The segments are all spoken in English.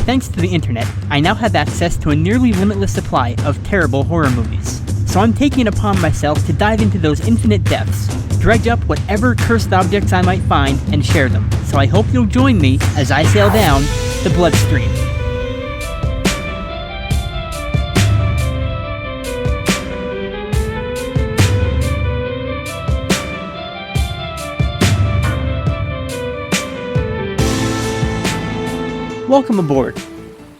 Thanks to the internet, I now have access to a nearly limitless supply of terrible horror movies. So I'm taking it upon myself to dive into those infinite depths, dredge up whatever cursed objects I might find, and share them. So I hope you'll join me as I sail down the bloodstream. Welcome aboard.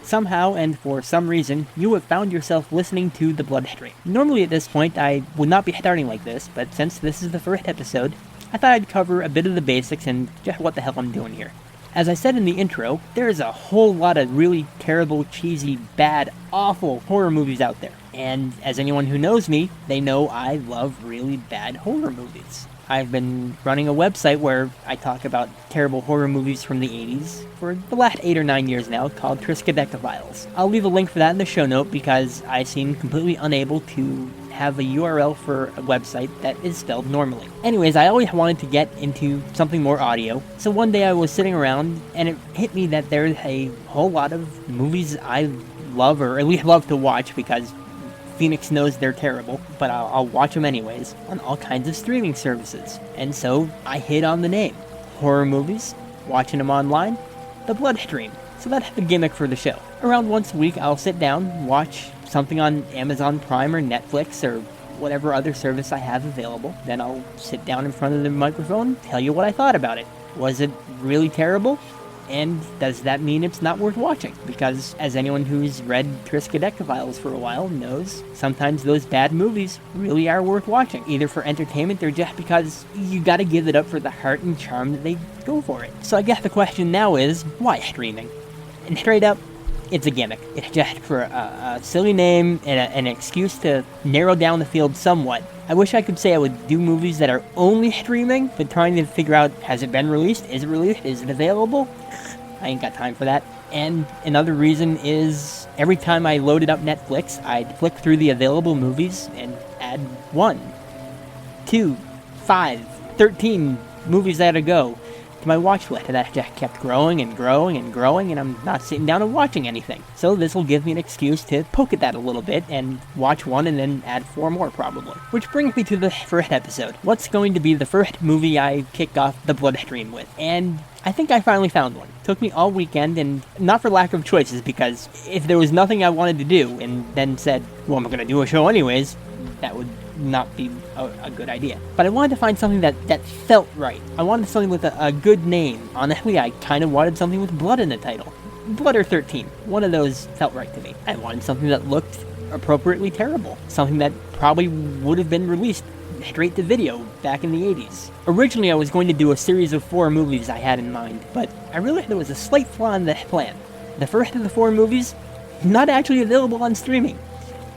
Somehow, and for some reason, you have found yourself listening to the Bloodstream. Normally at this point, I would not be starting like this, but since this is the first episode, I thought I'd cover a bit of the basics and just what the hell I'm doing here. As I said in the intro, there's a whole lot of really terrible, cheesy, bad, awful horror movies out there. And as anyone who knows me, they know I love really bad horror movies. I've been running a website where I talk about terrible horror movies from the 80s for the last 8 or 9 years now, called Triskaideka Files. I'll leave a link for that in the show note because I seem completely unable to have a URL for a website that is spelled normally. Anyways, I always wanted to get into something more audio, so one day I was sitting around and it hit me that there's a whole lot of movies I love, or at least love to watch because Phoenix knows they're terrible, but I'll watch them anyways, on all kinds of streaming services. And so I hit on the name. Horror movies, watching them online, the Bloodstream. So that's the gimmick for the show. Around once a week, I'll sit down, watch something on Amazon Prime or Netflix or whatever other service I have available. Then I'll sit down in front of the microphone, tell you what I thought about it. Was it really terrible? And does that mean it's not worth watching? Because as anyone who's read Triskaideka Files for a while knows, sometimes those bad movies really are worth watching, either for entertainment or just because you gotta give it up for the heart and charm that they go for it. So I guess the question now is, why streaming? And straight up, it's a gimmick. It's just for a silly name and an excuse to narrow down the field somewhat. I wish I could say I would do movies that are only streaming, but trying to figure out, has it been released? Is it released? Is it available? I ain't got time for that. And another reason is, every time I loaded up Netflix, I'd flick through the available movies and add 1, 2, 5, 13 movies that go to my watch list, and that just kept growing and growing and growing, and I'm not sitting down and watching anything. So this will give me an excuse to poke at that a little bit and watch 1 and then add 4 more probably. Which brings me to the first episode. What's going to be the first movie I kick off the Bloodstream with? And I think I finally found one. Took me all weekend, and not for lack of choices, because if there was nothing I wanted to do and then said, well, I'm going to do a show anyways, that would not be a good idea. But I wanted to find something that felt right. I wanted something with a good name. Honestly, I kind of wanted something with blood in the title. Blood or 13. One of those felt right to me. I wanted something that looked appropriately terrible. Something that probably would have been released straight to video back in the 80s. Originally, I was going to do a series of 4 movies I had in mind, but I realized there was a slight flaw in the plan. The first of the 4 movies, not actually available on streaming.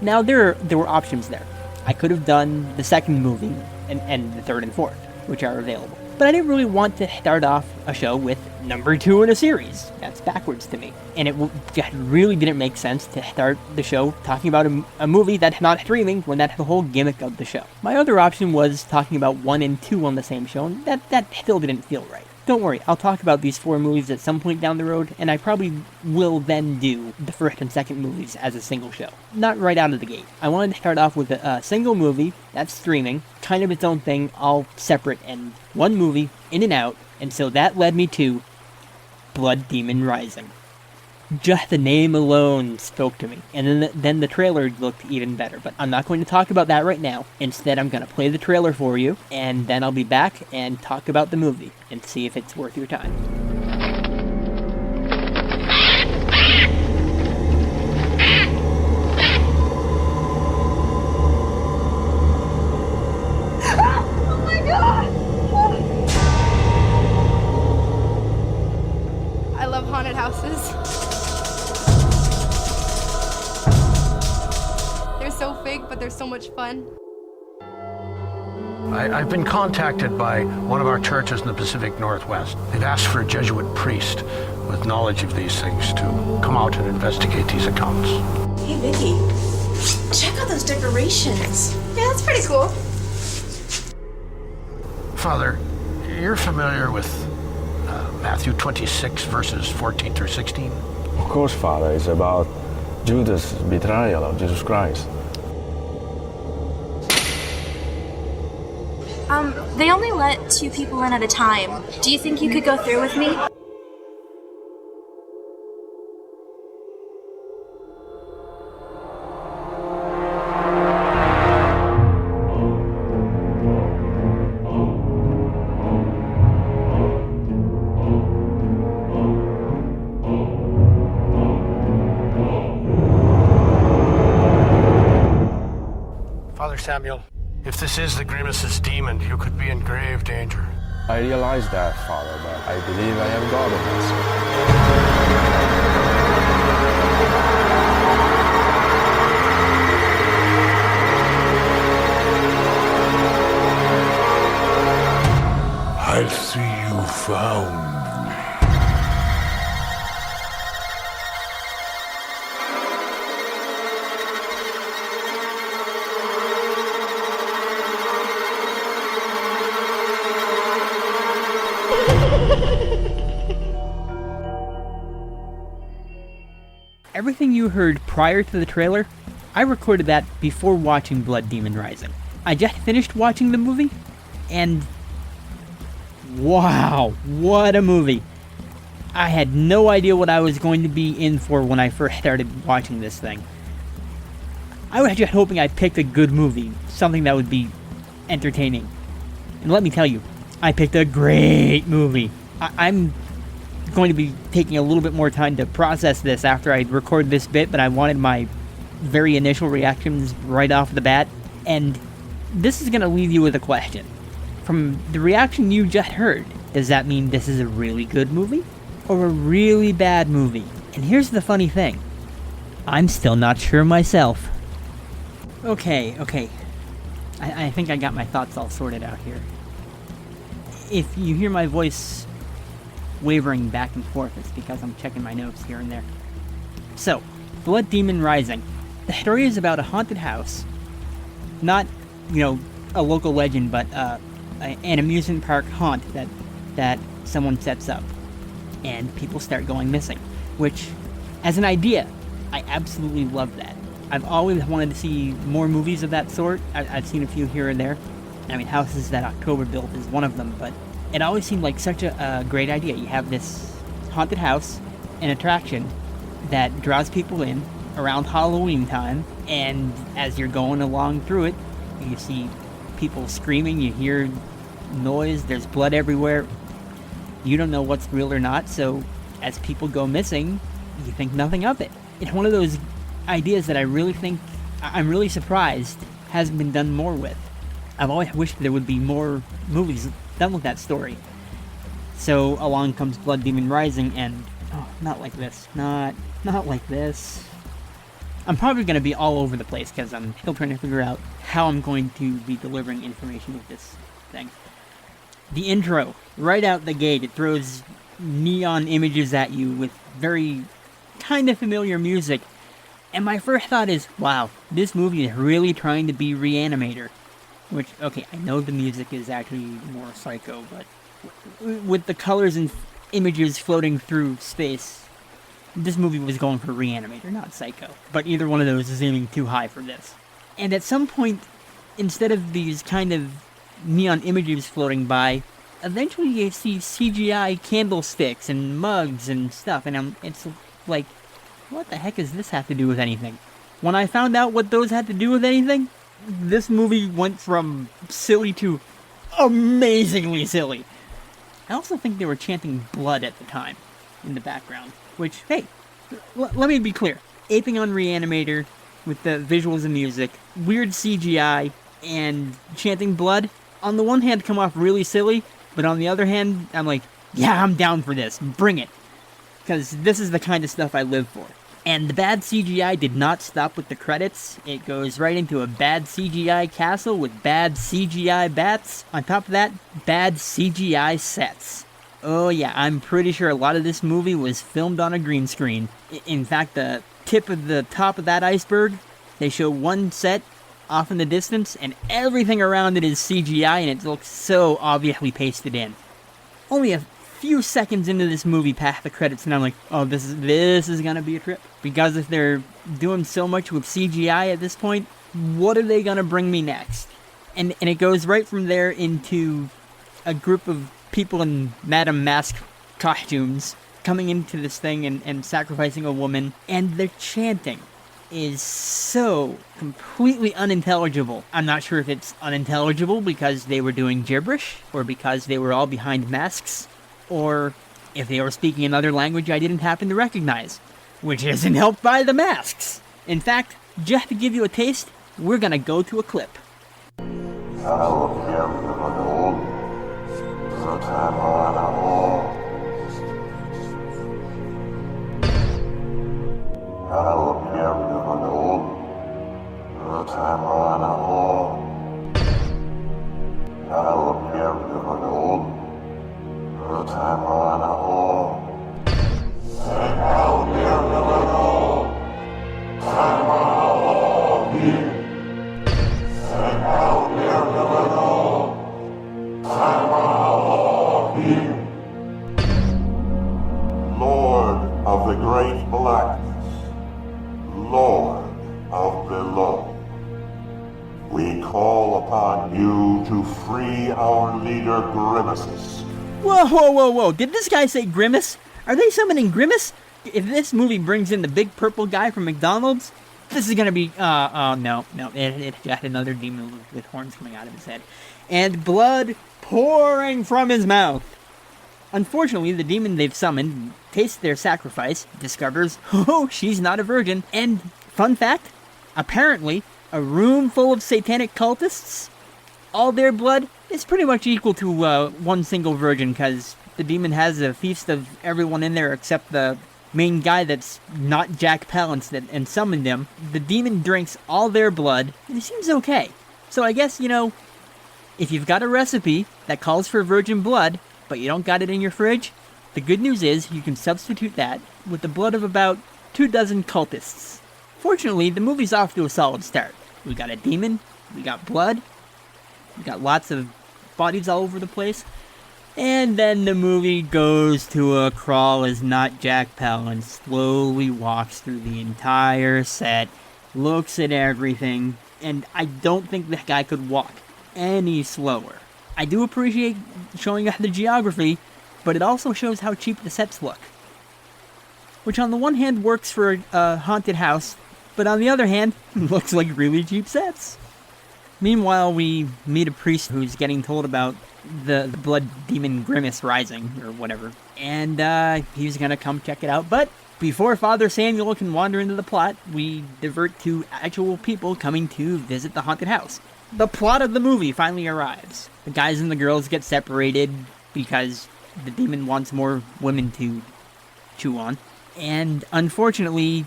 Now, there were options there. I could have done the second movie and the third and fourth, which are available. But I didn't really want to start off a show with number 2 in a series. That's backwards to me. And it just really didn't make sense to start the show talking about a movie that's not streaming when that's the whole gimmick of the show. My other option was talking about 1 and 2 on the same show, and that still didn't feel right. Don't worry, I'll talk about these 4 movies at some point down the road, and I probably will then do the first and second movies as a single show. Not right out of the gate. I wanted to start off with a single movie that's streaming, kind of its own thing, all separate, and one movie, in and out, and so that led me to Blood Demon Rising. Just the name alone spoke to me, and then the trailer looked even better, but I'm not going to talk about that right now. Instead, I'm going to play the trailer for you, and then I'll be back and talk about the movie, and see if it's worth your time. Oh my god! I love haunted houses. They're so fake, but they're so much fun. I've been contacted by one of our churches in the Pacific Northwest. They've asked for a Jesuit priest with knowledge of these things to come out and investigate these accounts. Hey, Vicky, check out those decorations. Yeah, that's pretty cool. Father, you're familiar with Matthew 26, verses 14 through 16? course, Father. It's about Judas' betrayal of Jesus Christ. They only let 2 people in at a time. Do you think you could go through with me? Father Samuel, if this is the Grimace's demon, you could be in grave danger. I realize that, Father, but I believe I have God on my side. I see you found me. Everything you heard prior to the trailer, I recorded that before watching Blood Demon Rising. I just finished watching the movie, and wow, what a movie. I had no idea what I was going to be in for when I first started watching this thing. I was just hoping I picked a good movie, something that would be entertaining. And let me tell you, I picked a great movie. I'm going to be taking a little bit more time to process this after I record this bit, but I wanted my very initial reactions right off the bat. And this is going to leave you with a question. From the reaction you just heard, does that mean this is a really good movie? Or a really bad movie? And here's the funny thing. I'm still not sure myself. Okay. I think I got my thoughts all sorted out here. If you hear my voice wavering back and forth, it's because I'm checking my notes here and there. So, Blood Demon Rising. The story is about a haunted house. Not, a local legend, but an amusement park haunt that someone sets up. And people start going missing. Which, as an idea, I absolutely love that. I've always wanted to see more movies of that sort. I've seen a few here and there. I mean, Houses That October Built is one of them, but it always seemed like such a great idea. You have this haunted house, an attraction that draws people in around Halloween time, and as you're going along through it, you see people screaming, you hear noise, there's blood everywhere. You don't know what's real or not, so as people go missing, you think nothing of it. It's one of those ideas that I'm really surprised hasn't been done more with. I've always wished there would be more movies done with that story. So along comes Blood Demon Rising, and not like this. Not like this. I'm probably going to be all over the place because I'm still trying to figure out how I'm going to be delivering information with this thing. The intro, right out the gate, it throws neon images at you with very kind of familiar music. And my first thought is, wow, this movie is really trying to be Reanimator. Which, okay, I know the music is actually more Psycho, but with the colors and images floating through space, this movie was going for Reanimator, not Psycho. But either one of those is aiming too high for this. And at some point, instead of these kind of neon images floating by, eventually you see CGI candlesticks and mugs and stuff, and it's like, what the heck does this have to do with anything? When I found out what those had to do with anything, this movie went from silly to amazingly silly. I also think they were chanting blood at the time in the background, which, hey, let me be clear. Aping on Reanimator with the visuals and music, weird CGI, and chanting blood, on the one hand come off really silly, but on the other hand, I'm like, yeah, I'm down for this. Bring it. Because this is the kind of stuff I live for. And the bad CGI did not stop with the credits. It goes right into a bad CGI castle with bad CGI bats. On top of that, bad CGI sets. Oh yeah, I'm pretty sure a lot of this movie was filmed on a green screen. In fact, the tip of the top of that iceberg, they show one set off in the distance, and everything around it is CGI, and it looks so obviously pasted in. Only a few seconds into this movie past the credits, and I'm like, oh, this is gonna be a trip. Because if they're doing so much with CGI at this point, what are they gonna bring me next? And it goes right from there into a group of people in Madame Mask costumes coming into this thing and sacrificing a woman, and the chanting is so completely unintelligible. I'm not sure if it's unintelligible because they were doing gibberish, or because they were all behind masks, or if they were speaking another language I didn't happen to recognize, which isn't helped by the masks. In fact, just to give you a taste, we're gonna go to a clip. Lord of the great blackness, Lord of below, we call upon you to free our leader Grimaces. Whoa. Did this guy say Grimace? Are they summoning Grimace? If this movie brings in the big purple guy from McDonald's, this is gonna be, no. It's just another demon with horns coming out of his head. And blood pouring from his mouth. Unfortunately, the demon they've summoned tastes their sacrifice, discovers, oh, she's not a virgin, and, fun fact, apparently, a room full of satanic cultists, all their blood is pretty much equal to one single virgin, because the demon has a feast of everyone in there except the main guy that's not Jack Palance and summoned him. The demon drinks all their blood, and it seems okay. So I guess, if you've got a recipe that calls for virgin blood, but you don't got it in your fridge, the good news is you can substitute that with the blood of about 24 cultists. Fortunately, the movie's off to a solid start. We got a demon, we got blood, we got lots of bodies all over the place, and then the movie goes to a crawl as not Jack Palance slowly walks through the entire set, looks at everything, and I don't think that guy could walk any slower. I do appreciate showing us the geography, but it also shows how cheap the sets look. Which on the one hand works for a haunted house, but on the other hand, looks like really cheap sets. Meanwhile, we meet a priest who's getting told about the blood demon Grimace rising, or whatever, and he's gonna come check it out, but before Father Samuel can wander into the plot, we divert to actual people coming to visit the haunted house. The plot of the movie finally arrives. The guys and the girls get separated because the demon wants more women to chew on. And unfortunately,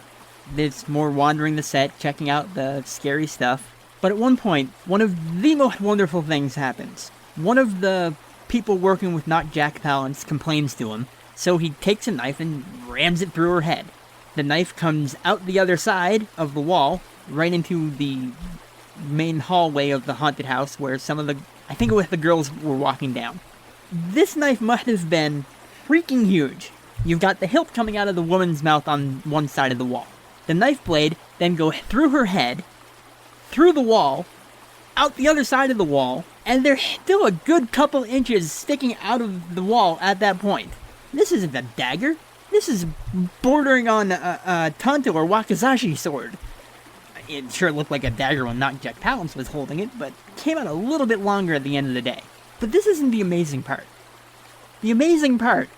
there's more wandering the set, checking out the scary stuff. But at one point, one of the most wonderful things happens. One of the people working with not Jack Palance complains to him, so he takes a knife and rams it through her head. The knife comes out the other side of the wall, right into the main hallway of the haunted house where I think it was the girls were walking down. This knife must have been freaking huge. You've got the hilt coming out of the woman's mouth on one side of the wall. The knife blade then goes through her head, through the wall, out the other side of the wall, and there's still a good couple inches sticking out of the wall at that point. This isn't a dagger. This is bordering on a Tanto or Wakizashi sword. It sure looked like a dagger when not Jack Palance was holding it, but came out a little bit longer at the end of the day. But this isn't the amazing part. The amazing part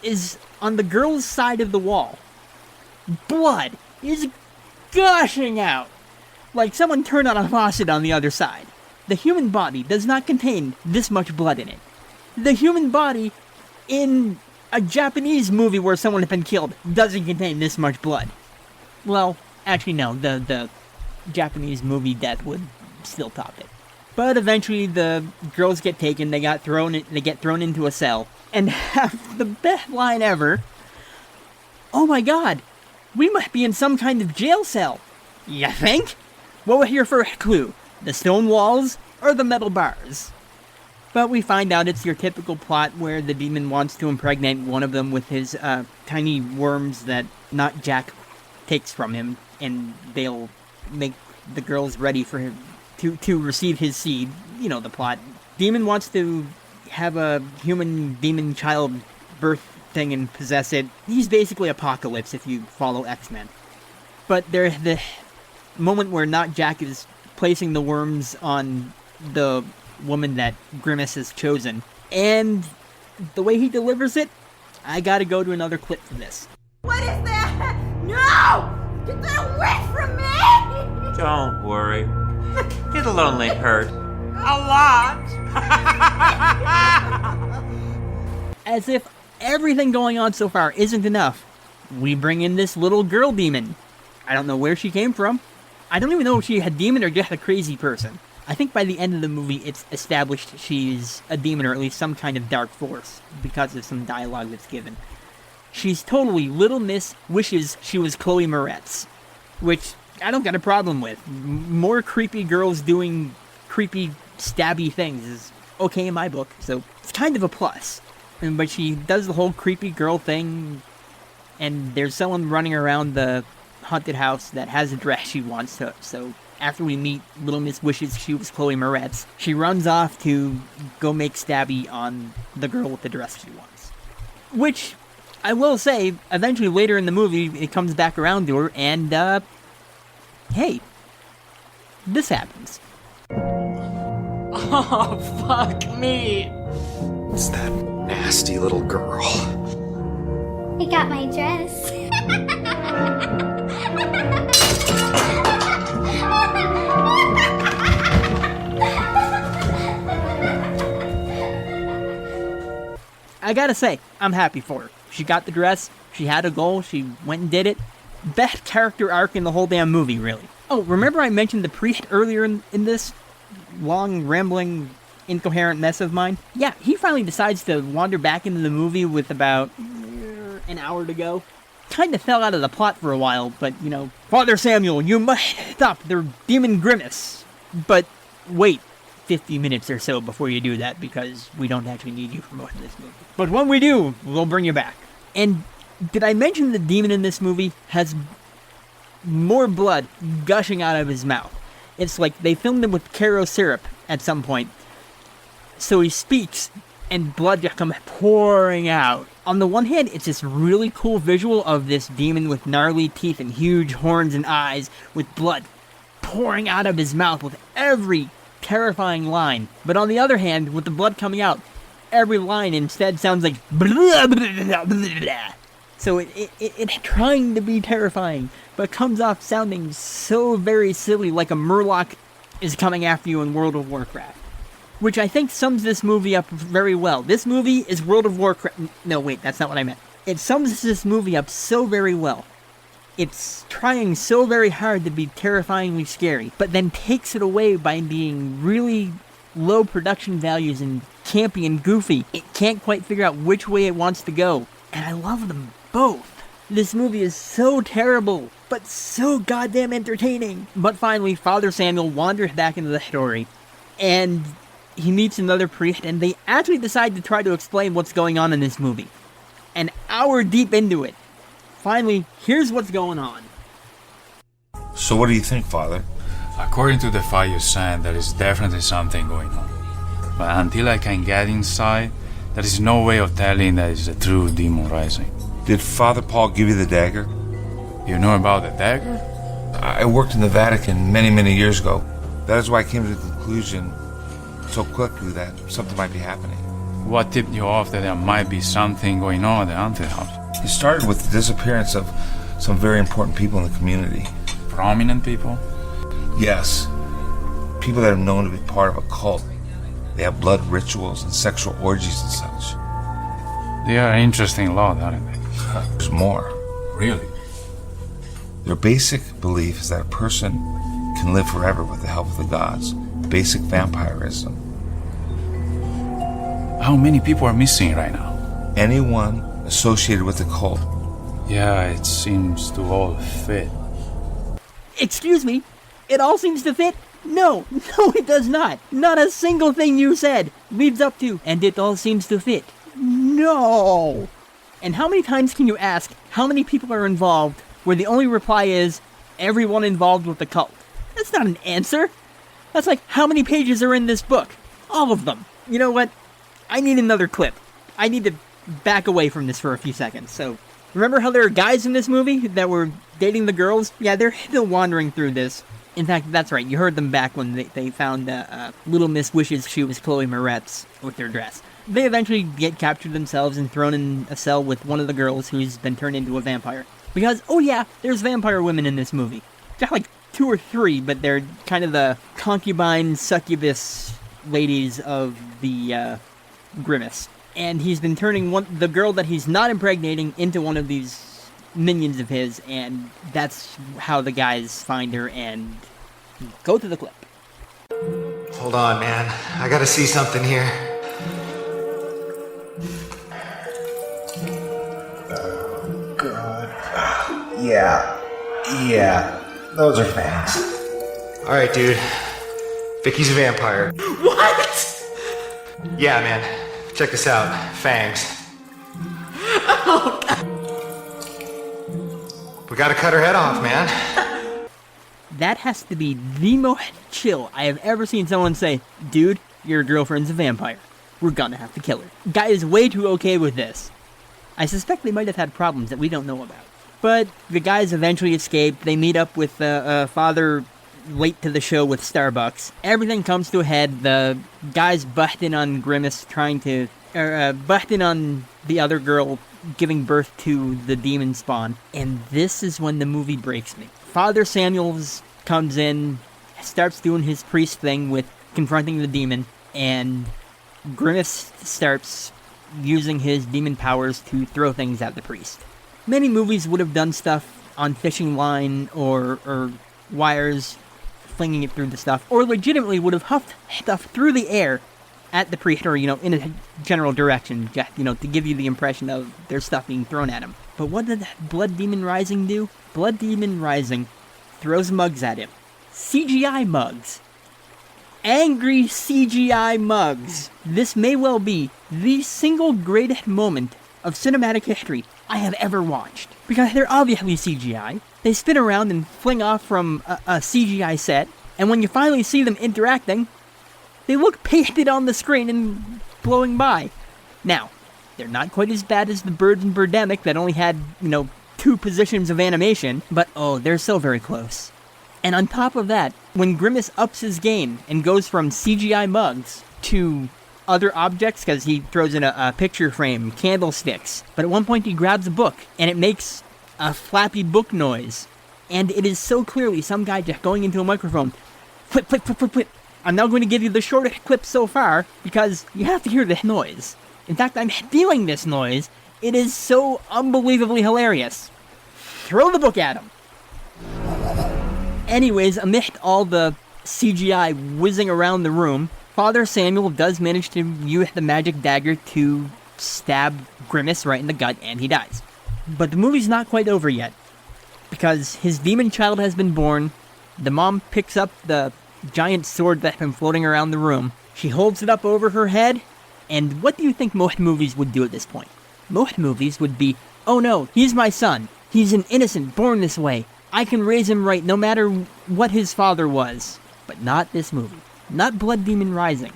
is on the girl's side of the wall. Blood is gushing out like someone turned on a faucet on the other side. The human body does not contain this much blood in it. The human body in a Japanese movie where someone has been killed doesn't contain this much blood. Well, actually no, the Japanese movie death would still top it. But eventually the girls get taken, they get thrown into a cell, and have the best line ever. Oh my god, we must be in some kind of jail cell. You think? What was your first clue? The stone walls or the metal bars? But we find out it's your typical plot where the demon wants to impregnate one of them with his tiny worms that not Jack takes from him, and they'll make the girls ready for him to receive his seed. You know the plot. Demon wants to have a human demon child birth thing and possess it. He's basically Apocalypse if you follow X-Men. But there's the moment where not Jack is placing the worms on the woman that Grimace has chosen, and the way he delivers it, I gotta go to another clip for this. What is that? No! Get that away from me! Don't worry. It'll only hurt. A lot! As if everything going on so far isn't enough, we bring in this little girl demon. I don't know where she came from. I don't even know if she a demon or just a crazy person. I think by the end of the movie, it's established she's a demon, or at least some kind of dark force, because of some dialogue that's given. She's totally Little Miss wishes she was Chloe Moretz, which I don't got a problem with. More creepy girls doing creepy, stabby things is okay in my book, so it's kind of a plus. But she does the whole creepy girl thing, and there's someone running around the haunted house that has a dress she wants to, so after we meet Little Miss wishes she was Chloe Moretz, she runs off to go make stabby on the girl with the dress she wants. Which, I will say, eventually later in the movie, it comes back around to her, and, hey, this happens. Oh, fuck me! It's that nasty little girl. I got my dress. I gotta say, I'm happy for her. She got the dress, she had a goal, she went and did it. Best character arc in the whole damn movie, really. Oh, remember I mentioned the priest earlier in this long, rambling, incoherent mess of mine? Yeah, he finally decides to wander back into the movie with about an hour to go. Kinda fell out of the plot for a while, but, you know, Father Samuel, you must stop their demon grimace. But wait 50 minutes or so before you do that, because we don't actually need you for most of this movie. But when we do, we'll bring you back. And did I mention the demon in this movie has more blood gushing out of his mouth? It's like they filmed him with Caro syrup at some point. So he speaks, and blood just comes pouring out. On the one hand, it's this really cool visual of this demon with gnarly teeth and huge horns and eyes, with blood pouring out of his mouth with every terrifying line. But on the other hand, with the blood coming out, every line instead sounds like blah, blah, blah, blah. So it's trying to be terrifying, but comes off sounding so very silly, like a Murloc is coming after you in World of Warcraft. Which I think sums this movie up very well. This movie is World of Warcraft. No, wait, that's not what I meant. It sums this movie up so very well. It's trying so very hard to be terrifyingly scary, but then takes it away by being really low production values and campy and goofy. It can't quite figure out which way it wants to go, and I love them both. This movie is so terrible, but so goddamn entertaining. But finally, Father Samuel wanders back into the story, and he meets another priest, and they actually decide to try to explain what's going on in this movie. An hour deep into it, finally, here's what's going on. So what do you think, Father? According to the file you sent, there is definitely something going on. But until I can get inside, there is no way of telling that it's a true demon rising. Did Father Paul give you the dagger? You know about the dagger? I worked in the Vatican many, many years ago. That is why I came to the conclusion so quickly that something might be happening. What tipped you off that there might be something going on at the haunted house? It started with the disappearance of some very important people in the community. Prominent people? Yes. People that are known to be part of a cult. They have blood rituals and sexual orgies and such. They are an interesting lot, aren't they? There's more. Really? Their basic belief is that a person can live forever with the help of the gods. Basic vampirism. How many people are missing right now? Anyone associated with the cult. Yeah, it seems to all fit. Excuse me, it all seems to fit? No, it does not. Not a single thing you said leads up to, and it all seems to fit. No! And how many times can you ask how many people are involved where the only reply is, everyone involved with the cult? That's not an answer. That's like, how many pages are in this book? All of them. You know what? I need another clip. I need to back away from this for a few seconds. So, remember how there are guys in this movie that were dating the girls? Yeah, they're still wandering through this. In fact, that's right, you heard them back when they found Little Miss wishes she was Chloe Moretz with their dress. They eventually get captured themselves and thrown in a cell with one of the girls who's been turned into a vampire. Because, oh yeah, there's vampire women in this movie. Got like 2 or 3, but they're kind of the concubine, succubus ladies of the Grimace. And he's been turning the girl that he's not impregnating into one of these minions of his, and that's how the guys find her and go to the clip. Hold on, man. I gotta see something here. Oh, God. Yeah. Those are fangs. Alright, dude. Vicky's a vampire. What? Yeah, man. Check this out. Fangs. Oh, God. We gotta cut her head off, man. That has to be the most chill I have ever seen someone say, dude, your girlfriend's a vampire. We're gonna have to kill her. Guy is way too okay with this. I suspect they might have had problems that we don't know about. But the guys eventually escape. They meet up with father late to the show with Starbucks. Everything comes to a head. The guys butt in on Grimace butt in on the other girl giving birth to the demon spawn. And this is when the movie breaks me. Father Samuels comes in, starts doing his priest thing with confronting the demon, and Grimace starts using his demon powers to throw things at the priest. Many movies would have done stuff on fishing line or wires, flinging it through the stuff, or legitimately would have huffed stuff through the air at the priest, or, in a general direction, to give you the impression of there's stuff being thrown at him. But what did Blood Demon Rising do? Blood Demon Rising throws mugs at him. CGI mugs. Angry CGI mugs. This may well be the single greatest moment of cinematic history I have ever watched. Because they're obviously CGI. They spin around and fling off from a CGI set, and when you finally see them interacting, they look pasted on the screen and blowing by. Now, they're not quite as bad as the Birds in Birdemic that only had, 2 positions of animation, but oh, they're so very close. And on top of that, when Grimace ups his game and goes from CGI mugs to other objects, because he throws in a picture frame, candlesticks, but at one point he grabs a book, and it makes a flappy book noise. And it is so clearly some guy just going into a microphone, flip, flip, flip, flip, flip. I'm now going to give you the shortest clip so far, because you have to hear this noise. In fact, I'm feeling this noise. It is so unbelievably hilarious. Throw the book at him. Anyways, amidst all the CGI whizzing around the room, Father Samuel does manage to use the magic dagger to stab Grimace right in the gut, and he dies. But the movie's not quite over yet, because his demon child has been born. The mom picks up the giant sword that's been floating around the room. She holds it up over her head, and what do you think most movies would do at this point? Most movies would be, oh no, he's my son. He's an innocent, born this way. I can raise him right no matter what his father was. But not this movie. Not Blood Demon Rising.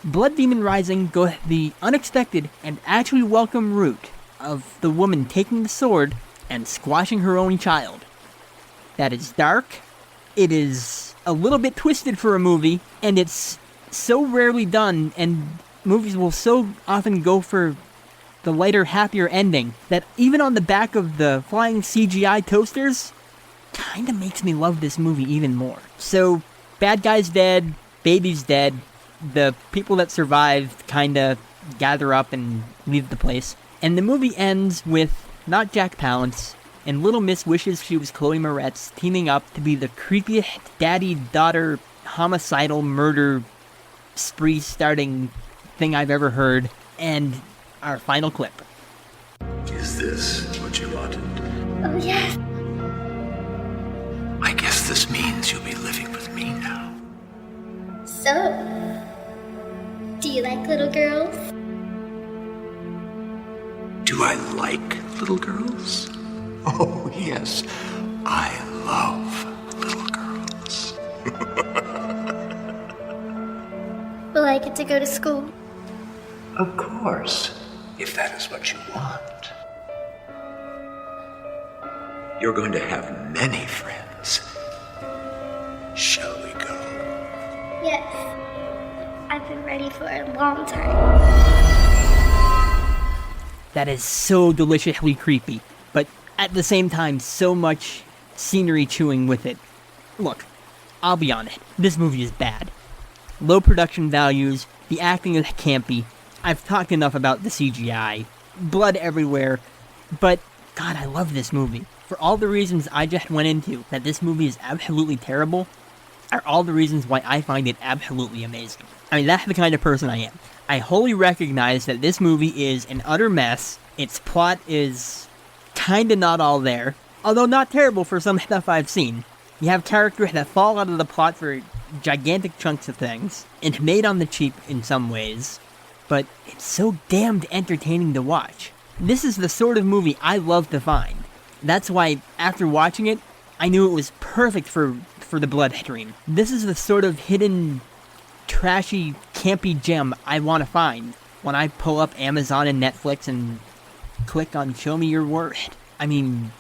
Blood Demon Rising goes the unexpected and actually welcome route of the woman taking the sword and squashing her own child. That is dark. It is a little bit twisted for a movie, and it's so rarely done, and movies will so often go for the lighter, happier ending, that even on the back of the flying CGI toasters, kinda makes me love this movie even more. So, bad guy's dead, baby's dead, the people that survived kinda gather up and leave the place, and the movie ends with not Jack Palance, and Little Miss wishes she was Chloe Moretz teaming up to be the creepiest daddy-daughter homicidal murder spree-starting thing I've ever heard. And our final clip. Is this what you wanted? Oh, yes. I guess this means you'll be living with me now. So, do you like little girls? Do I like little girls? Oh, yes. I love little girls. Will I get to go to school? Of course, if that is what you want. You're going to have many friends. Shall we go? Yes. I've been ready for a long time. That is so deliciously creepy, but at the same time, so much scenery chewing with it. Look, I'll be honest, this movie is bad. Low production values, the acting is campy, I've talked enough about the CGI, blood everywhere, but God, I love this movie. For all the reasons I just went into, that this movie is absolutely terrible, are all the reasons why I find it absolutely amazing. I mean, that's the kind of person I am. I wholly recognize that this movie is an utter mess, its plot is kinda not all there, although not terrible for some stuff I've seen. You have characters that fall out of the plot for gigantic chunks of things, and made on the cheap in some ways, but it's so damned entertaining to watch. This is the sort of movie I love to find. That's why, after watching it, I knew it was perfect for the bloodstream. This is the sort of hidden, trashy, campy gem I want to find when I pull up Amazon and Netflix and click on Show Me Your Word. I mean,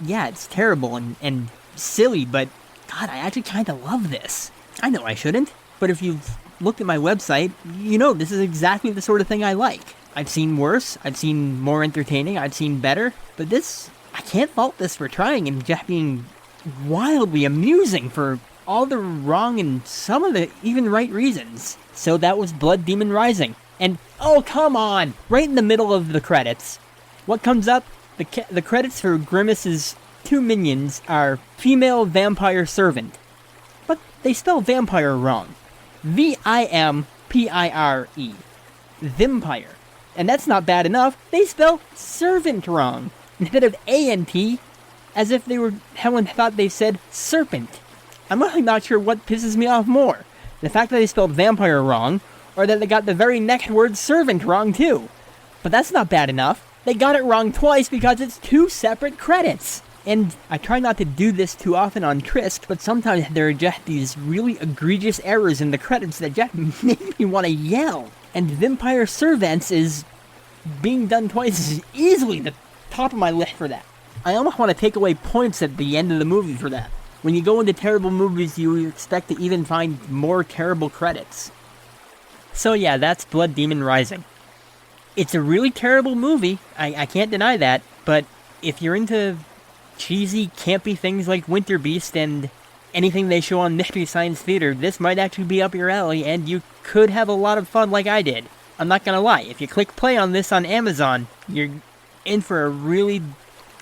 yeah, it's terrible and silly, but God, I actually kind of love this. I know I shouldn't, but if you've looked at my website, you know this is exactly the sort of thing I like. I've seen worse, I've seen more entertaining, I've seen better, but this, I can't fault this for trying and just being wildly amusing for all the wrong and some of the even right reasons. So that was Blood Demon Rising. And, oh come on! Right in the middle of the credits, what comes up? The credits for Grimace's 2 minions are female vampire servant. But they spell vampire wrong. Vimpire. Vampire. And that's not bad enough, they spell servant wrong. Instead of A-N-T, as if Helen thought they said serpent. I'm really not sure what pisses me off more. The fact that they spelled vampire wrong, or that they got the very next word servant wrong too. But that's not bad enough. They got it wrong twice because it's 2 separate credits. And I try not to do this too often on Trisk, but sometimes there are just these really egregious errors in the credits that just make me want to yell. And Vampire Servants is being done twice is easily the top of my list for that. I almost want to take away points at the end of the movie for that. When you go into terrible movies, you expect to even find more terrible credits. So yeah, that's Blood Demon Rising. It's a really terrible movie, I can't deny that, but if you're into cheesy, campy things like Winter Beast and anything they show on Mystery Science Theater, this might actually be up your alley, and you could have a lot of fun like I did. I'm not gonna lie, if you click play on this on Amazon, you're in for a really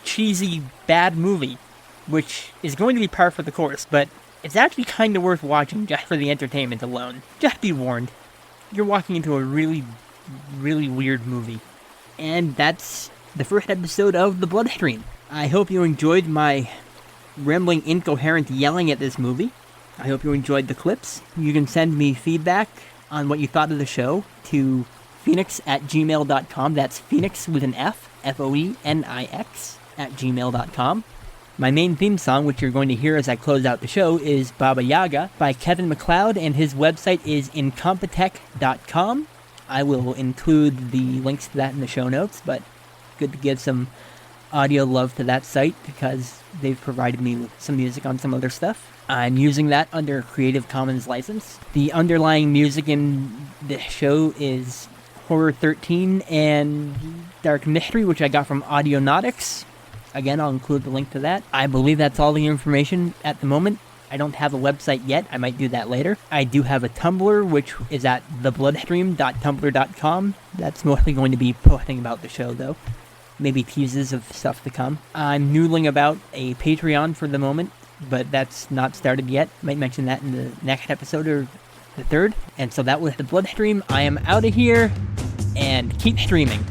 cheesy, bad movie, which is going to be par for the course, but it's actually kind of worth watching just for the entertainment alone. Just be warned, you're walking into a really, really weird movie. And that's the first episode of The Bloodstream. I hope you enjoyed my rambling, incoherent yelling at this movie. I hope you enjoyed the clips. You can send me feedback on what you thought of the show to phoenix@gmail.com. That's Phoenix with an F, F-O-E-N-I-X, @gmail.com. My main theme song, which you're going to hear as I close out the show, is Baba Yaga by Kevin MacLeod, and his website is incompetech.com. I will include the links to that in the show notes, but good to give some audio love to that site because they've provided me with some music on some other stuff. I'm using that under a Creative Commons license. The underlying music in the show is Horror 13 and Dark Mystery, which I got from Audionautics. Again, I'll include the link to that. I believe that's all the information at the moment. I don't have a website yet. I might do that later. I do have a Tumblr, which is at thebloodstream.tumblr.com. That's mostly going to be posting about the show, though. Maybe teases of stuff to come. I'm noodling about a Patreon for the moment, but that's not started yet. Might mention that in the next episode or the third. And so that was The Bloodstream. I am out of here, and keep streaming.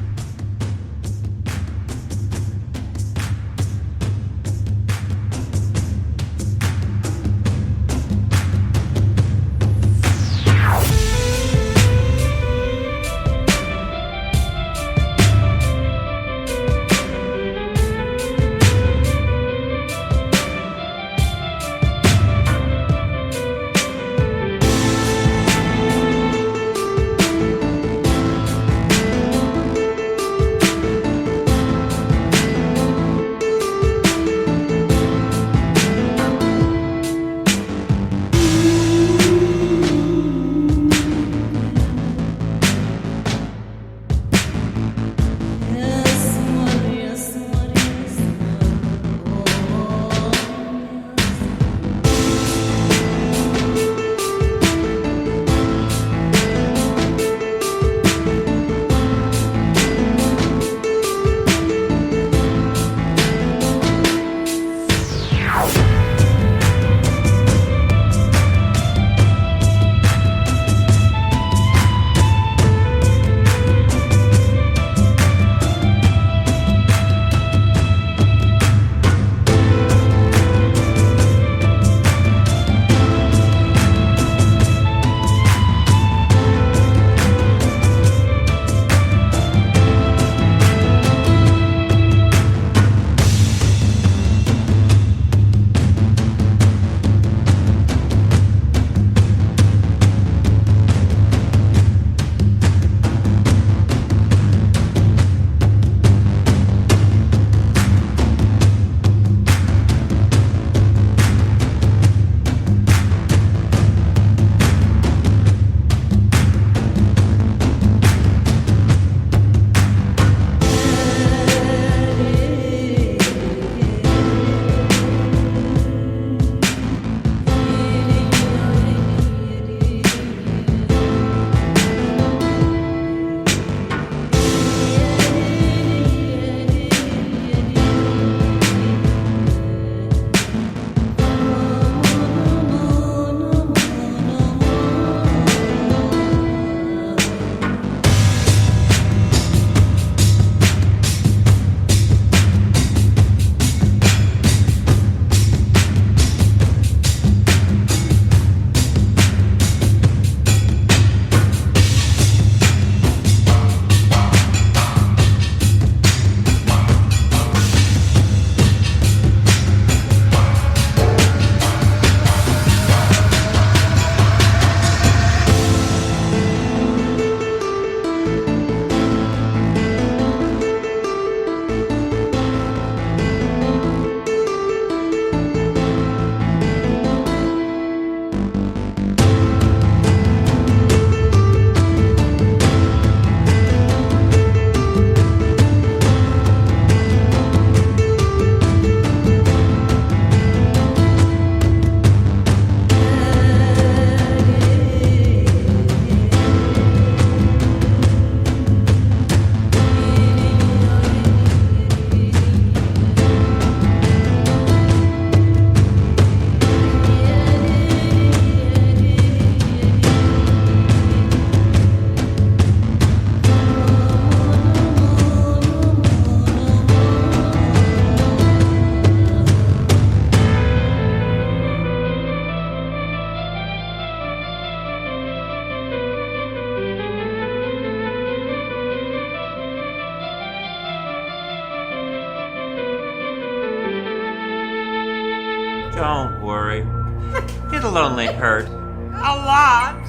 Don't worry. It'll only hurt. A lot.